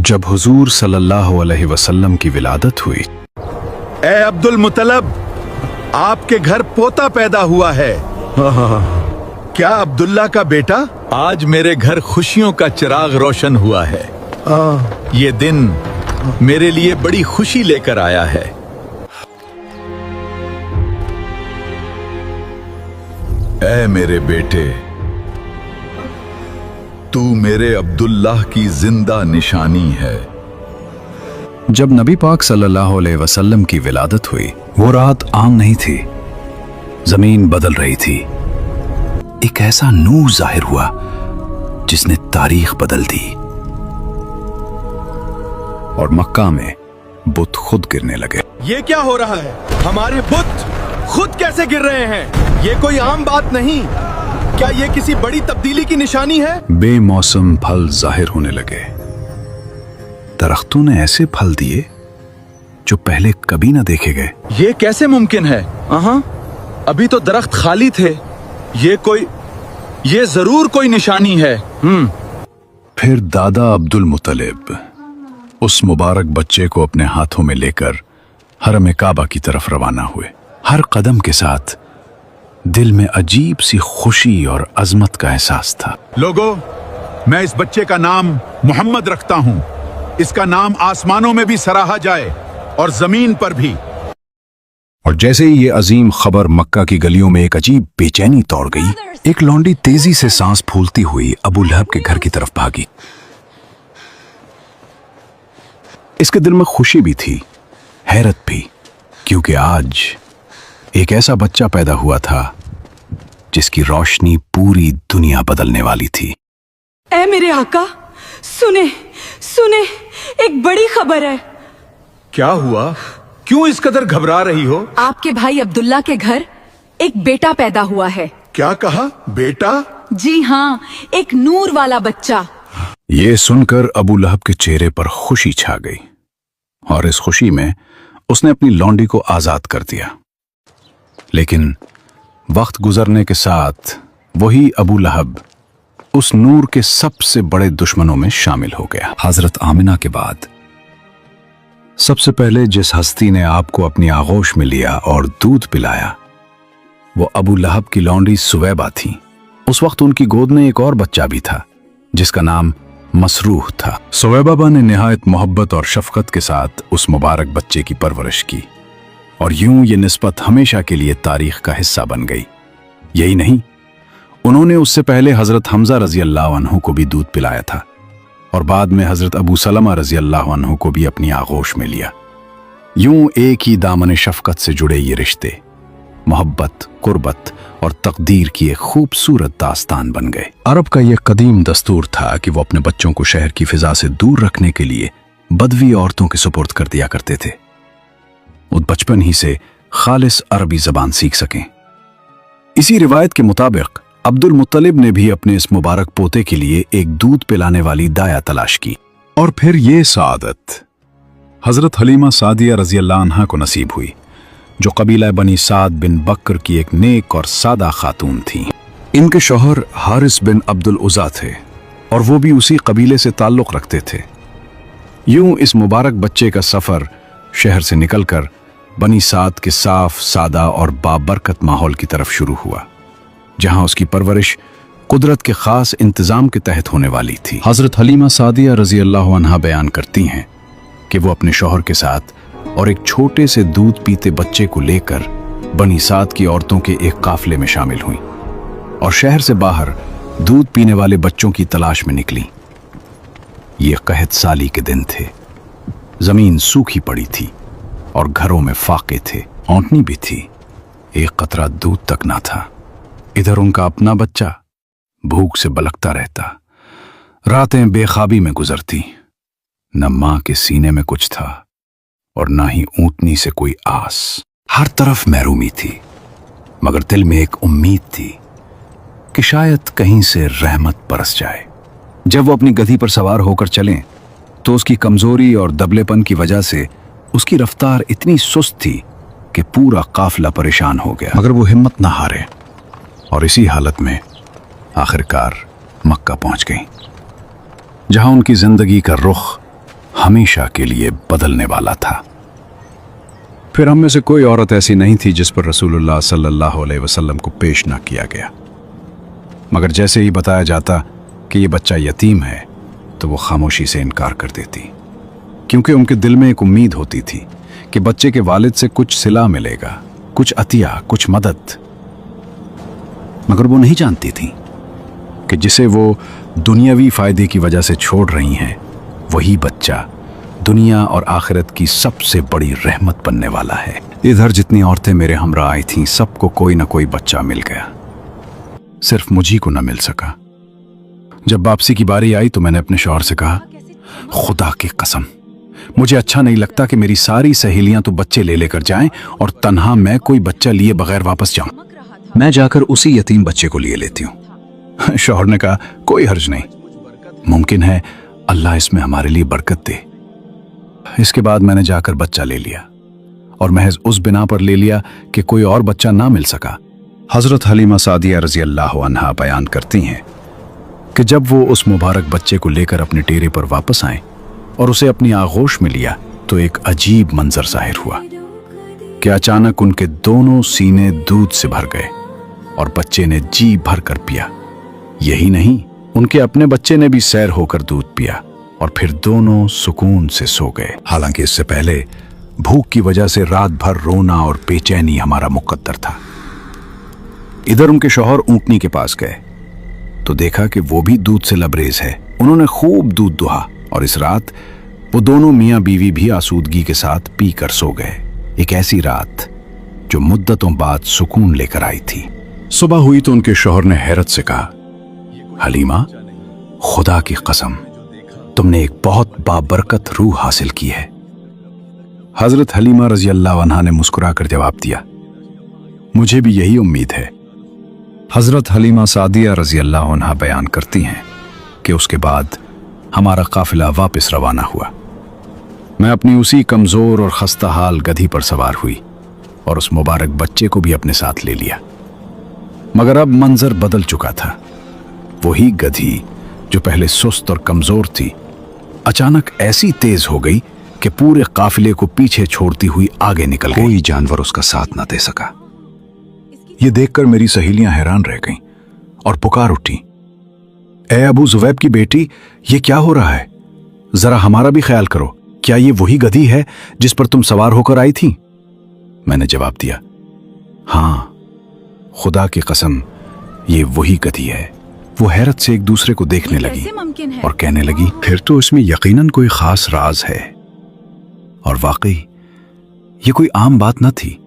जब हुजूर सल्लल्लाहु अलैहि वसल्लम की विलादत हुई। ए अब्दुल मुतलब, आपके घर पोता पैदा हुआ है। क्या अब्दुल्ला का बेटा? आज मेरे घर खुशियों का चिराग रोशन हुआ है। ये दिन मेरे लिए बड़ी खुशी लेकर आया है। ऐ मेरे बेटे, तू मेरे अब्दुल्लाह की जिंदा निशानी है। जब नबी पाक सल्लल्लाहु अलैहि वसल्लम की विलादत हुई, वो रात आम नहीं थी। जमीन बदल रही थी। एक ऐसा नूर जाहिर हुआ जिसने तारीख बदल दी। और मक्का में बुत खुद गिरने लगे। ये क्या हो रहा है? हमारे बुत खुद कैसे गिर रहे हैं? ये कोई आम बात नहीं। क्या ये किसी बड़ी तब्दीली की निशानी है? बेमौसम फल जाहिर होने लगे। दरख्तों ने ऐसे फल दिए जो पहले कभी ना देखे गए। ये कैसे मुमकिन है? अभी तो दरख्त खाली थे। ये जरूर कोई निशानी है। फिर दादा अब्दुल मुतलिब उस मुबारक बच्चे को अपने हाथों में लेकर हरम काबा की तरफ रवाना हुए। हर कदम के साथ दिल में अजीब सी खुशी और अजमत का एहसास था। लोगों, मैं इस बच्चे का नाम मोहम्मद रखता हूँ। इसका नाम आसमानों में भी सराहा जाए और जमीन पर भी। और जैसे ही ये अजीम खबर मक्का की गलियों में एक अजीब बेचैनी तोड़ गई, एक लौंडी तेजी से सांस फूलती हुई अबू लहब के घर की तरफ भागी। इसके दिल में खुशी भी थी, हैरत भी, क्योंकि आज एक ऐसा बच्चा पैदा हुआ था जिसकी रोशनी पूरी दुनिया बदलने वाली थी। ऐ मेरे आका, सुने सुने, एक बड़ी खबर है। क्या हुआ? क्यों इस कदर घबरा रही हो? आपके भाई अब्दुल्ला के घर एक बेटा पैदा हुआ है। क्या कहा? बेटा? जी हाँ, एक नूर वाला बच्चा। ये सुनकर अबू लहब के चेहरे पर खुशी छा गई और इस खुशी में उसने अपनी लौंडी को आजाद कर दिया। लेकिन वक्त गुजरने के साथ वही अबू लहब उस नूर के सबसे बड़े दुश्मनों में शामिल हो गया। हजरत आमिना के बाद सबसे पहले जिस हस्ती ने आपको अपनी आगोश में लिया और दूध पिलाया, वो अबू लहब की लौंडी सुवैबा थी। उस वक्त उनकी गोद में एक और बच्चा भी था जिसका नाम मसरूह था। सुवैबा ने निहायत मोहब्बत और शफकत के साथ उस मुबारक बच्चे की परवरिश की और यूं ये निस्बत हमेशा के लिए तारीख का हिस्सा बन गई। यही नहीं, उन्होंने उससे पहले हजरत हमजा रजी अल्लाह अन्हु को भी दूध पिलाया था और बाद में हजरत अबू सलमा रजी अल्लाह अन्हु को भी अपनी आगोश में लिया। यूं एक ही दामन शफकत से जुड़े ये रिश्ते मोहब्बत, कुर्बत और तकदीर की एक खूबसूरत दास्तान बन गए। अरब का यह कदीम दस्तूर था कि वो अपने बच्चों को शहर की फिजा से दूर रखने के लिए बदवी औरतों के सुपुर्द कर दिया करते थे। वो बचपन ही से खालिस अरबी जबान सीख सकें। इसी रिवायत के मुताबिक अब्दुल मुत्तलिब ने भी अपने इस मुबारक पोते के लिए एक दूध पिलाने वाली दाया तलाश की और फिर ये सादत हजरत हलीमा सादिया रजी अल्लाह अन्हा को नसीब हुई, जो कबीला बनी साद बिन बकर की एक नेक और सादा खातून थी। इनके शौहर हारिस बिन अब्दुल उज़ा थे और वो भी उसी कबीले से ताल्लुक़ रखते थे। यूं इस मुबारक बच्चे का सफ़र शहर से निकलकर बनी साद के साफ, सादा और बाबरकत माहौल की तरफ शुरू हुआ, जहां उसकी परवरिश कुदरत के खास इंतज़ाम के तहत होने वाली थी। हज़रत हलीमा सादिया रज़ी अल्लाह अन्हा बयान करती हैं कि वो अपने शौहर के साथ और एक छोटे से दूध पीते बच्चे को लेकर बनी साद की औरतों के एक काफले में शामिल हुई और शहर से बाहर दूध पीने वाले बच्चों की तलाश में निकली। ये कहत साली के दिन थे। जमीन सूखी पड़ी थी और घरों में फाके थे, औंटनी भी थी। एक कतरा दूध तक ना था। इधर उनका अपना बच्चा भूख से बलकता रहता। रातें बेखाबी में गुजरती। न मां के सीने में कुछ था और ना ही ऊंटनी से कोई आस। हर तरफ महरूमी थी, मगर दिल में एक उम्मीद थी कि शायद कहीं से रहमत बरस जाए। जब वो अपनी गधी पर सवार होकर चलें तो उसकी कमजोरी और दबलेपन की वजह से उसकी रफ्तार इतनी सुस्त थी कि पूरा काफिला परेशान हो गया, मगर वो हिम्मत ना हारे और इसी हालत में आखिरकार मक्का पहुंच गई, जहां उनकी जिंदगी का रुख हमेशा के लिए बदलने वाला था। फिर हम में से कोई औरत ऐसी नहीं थी जिस पर रसूलुल्लाह सल्लल्लाहु अलैहि वसल्लम को पेश ना किया गया, मगर जैसे ही बताया जाता कि ये बच्चा यतीम है तो वो खामोशी से इनकार कर देती, क्योंकि उनके दिल में एक उम्मीद होती थी कि बच्चे के वालिद से कुछ सिला मिलेगा, कुछ अतिया, कुछ मदद। मगर वो नहीं जानती थी कि जिसे वो दुनियावी फायदे की वजह से छोड़ रही हैं, वही बच्चा दुनिया और आखिरत की सबसे बड़ी रहमत बनने वाला है। इधर जितनी औरतें मेरे हमरा आई थीं, सबको कोई ना कोई बच्चा मिल गया, सिर्फ मुझी को न मिल सका। जब वापसी की बारी आई तो मैंने अपने शौहर से कहा, खुदा की कसम, मुझे अच्छा नहीं लगता कि मेरी सारी सहेलियां तो बच्चे ले लेकर जाएं और तन्हा मैं कोई बच्चा लिए बगैर वापस जाऊं। मैं जाकर उसी यतीम बच्चे को लिए लेती हूं। शौहर ने कहा, कोई हर्ज नहीं, मुमकिन है अल्लाह इसमें हमारे लिए बरकत दे। इसके बाद मैंने जाकर बच्चा ले लिया, और महज उस बिना पर ले लिया कि कोई और बच्चा ना मिल सका। हजरत हलीमा सादिया रजी अल्लाह अन्हा बयान करती हैं कि जब वो उस मुबारक बच्चे को लेकर अपने डेरे पर वापस आए और उसे अपनी आगोश में लिया तो एक अजीब मंजर जाहिर हुआ कि अचानक उनके दोनों सीने दूध से भर गए और बच्चे ने जी भर कर पिया। यही नहीं, उनके अपने बच्चे ने भी सैर होकर दूध पिया और फिर दोनों सुकून से सो गए। हालांकि इससे पहले भूख की वजह से रात भर रोना और बेचैनी हमारा मुकद्दर था। इधर उनके शौहर ऊंटनी के पास गए तो देखा कि वो भी दूध से लबरेज है। उन्होंने खूब दूध दुहा और इस रात वो दोनों मियां बीवी भी आसूदगी के साथ पी कर सो गए। एक ऐसी रात जो मुद्दतों बाद सुकून लेकर आई थी। सुबह हुई तो उनके शौहर ने हैरत से कहा, हलीमा, खुदा की कसम, तुमने एक बहुत बाबरकत रूह हासिल की है। हजरत हलीमा रजी अल्लाह अन्हा ने मुस्कुराकर जवाब दिया, मुझे भी यही उम्मीद है। हजरत हलीमा सादिया रजी अल्लाह अन्हा बयान करती हैं कि उसके बाद हमारा काफिला वापस रवाना हुआ। मैं अपनी उसी कमजोर और खस्ता हाल गधी पर सवार हुई और उस मुबारक बच्चे को भी अपने साथ ले लिया। मगर अब मंजर बदल चुका था। वही गधी जो पहले सुस्त और कमजोर थी, अचानक ऐसी तेज हो गई कि पूरे काफिले को पीछे छोड़ती हुई आगे निकल गई। कोई जानवर उसका साथ न दे सका। ये देखकर मेरी सहेलियां हैरान रह गईं और पुकार उठी, ए अबू जुवैब की बेटी, ये क्या हो रहा है? जरा हमारा भी ख्याल करो। क्या ये वही गधी है जिस पर तुम सवार होकर आई थी? मैंने जवाब दिया, हाँ, खुदा की कसम, ये वही गधी है। वो हैरत से एक दूसरे को देखने लगी और कहने लगी, फिर तो इसमें यकीनन कोई खास राज है। और वाकई ये कोई आम बात न थी।